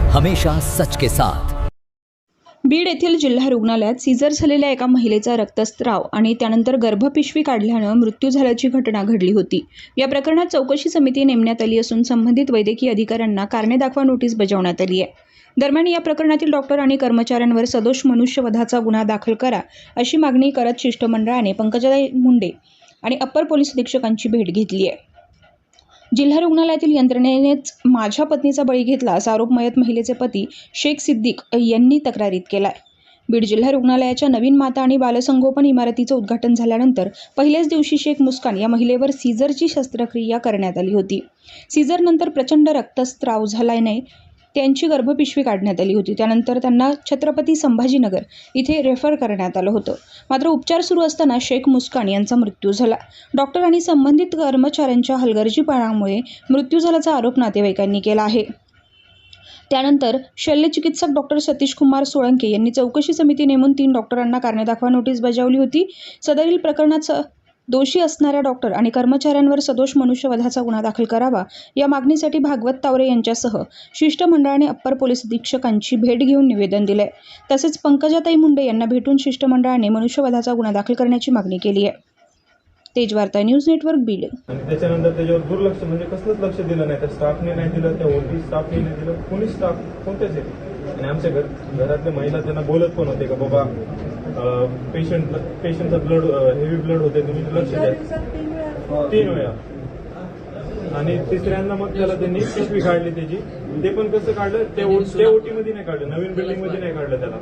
हमेशा सच के साथ। बीड येथील जिल्हा रुग्णालयात सीझर झालेल्या एका महिलेचा रक्तस्राव आणि त्यानंतर गर्भपिशवी काढल्यानं मृत्यू झाल्याची घटना घडली होती। या प्रकरणात चौकशी समिती नेमण्यात आली असून संबंधित वैद्यकीय अधिकाऱ्यांना कारणे दाखवा नोटीस बजावण्यात आली आहे। दरम्यान या प्रकरणातील डॉक्टर आणि कर्मचाऱ्यांवर सदोष मनुष्यवधाचा गुन्हा दाखल करा अशी मागणी करत शिष्टमंडळाने पंकजाताई मुंडे आणि अप्पर पोलीस अधीक्षकांची भेट घेतली आहे। जिल्हा रुग्णालयातील यंत्रणेनेच माझ्या पत्नीचा बळी घेतला असा आरोप मयत महिलेचे पती शेख सिद्दीक यांनी तक्रारीत केलाय। बीड जिल्हा रुग्णालयाच्या नवीन माता आणि बालसंगोपन इमारतीचं उद्घाटन झाल्यानंतर पहिल्याच दिवशी शेख मुस्कान या महिलेवर सीझरची शस्त्रक्रिया करण्यात आली होती। सीझरनंतर प्रचंड रक्तस्राव झाल्याने त्यांची गर्भपिशवी काढण्यात आली होती। त्यानंतर त्यांना छत्रपती संभाजीनगर इथे रेफर करण्यात आलं होतं। मात्र उपचार सुरू असताना शेख मुस्कान यांचा मृत्यू झाला। डॉक्टर आणि संबंधित कर्मचाऱ्यांच्या हलगर्जीपणामुळे मृत्यू झाल्याचा आरोप नातेवाईकांनी केला आहे। त्यानंतर शल्यचिकित्सक डॉक्टर सतीश कुमार सोळंके यांनी चौकशी समिती नेमून 3 डॉक्टरांना कारणे दाखवा नोटीस बजावली होती। सदरील प्रकरणात दोषी असणाऱ्या डॉक्टर आणि कर्मचाऱ्यांवर सदोष मनुष्यवधाचा गुन्हा दाखल करावा या मागणीसाठी भागवत तावरे यांच्यासह शिष्टमंडळाने अप्पर पोलीस अधीक्षकांची भेट घेऊन निवेदन दिले। तसेच पंकजाताई मुंडे यांना भेटून शिष्टमंडळाने मनुष्यवधाचा गुन्हा दाखल करण्याची मागणी केली आहे। तेज वार्ता न्यूज नेटवर्क बीड। आणि त्याच्यानंतर त्याच्यावर दुर्लक्ष म्हणजे कसलंच लक्ष दिलं नाही, त्या स्टाफने नाही दिलं, त्या ओटी स्टाफने नाही दिलं, कोणी स्टाफ कोणतेच आहे। आणि आमच्या घरातल्या महिला त्यांना बोलत पण होते का बाबा पेशंटचा ब्लड हेवी ब्लड होते, तुम्ही लक्ष द्या। 3 वेळा आणि तिसऱ्यांदा मग त्याला त्यांनी पिशवी काढली त्याची। ते पण कसं काढलं, त्या ओटी मध्ये नाही काढलं, नवीन बिल्डिंग मध्ये नाही काढलं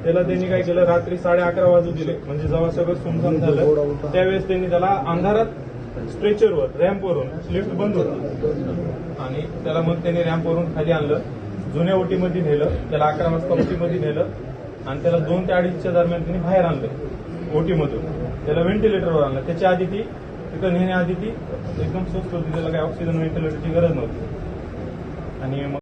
त्याला त्यांनी काय केलं, रात्री 11:30 वाजू दिले, म्हणजे जेव्हा सगळं सुनसान झालं त्यावेळेस त्यांनी त्याला अंधारात स्ट्रेचरवर रॅम्पवरून, लिफ्ट बंद होती आणि त्याला मग त्यांनी रॅम्पवरून खाली आणलं, जुन्या ओटीमध्ये नेलं, त्याला 11 वाजता ओटीमध्ये नेलं आणि त्याला 2 ते 2:30च्या दरम्यान त्यांनी बाहेर आणलं ओटीमधून, त्याला व्हेंटिलेटरवर आणलं। त्याच्या आधी ती तिथं नेण्याआधी ती एकदम स्वस्त होती, त्याला काही ऑक्सिजन व्हेंटिलेटरची गरज नव्हती। आणि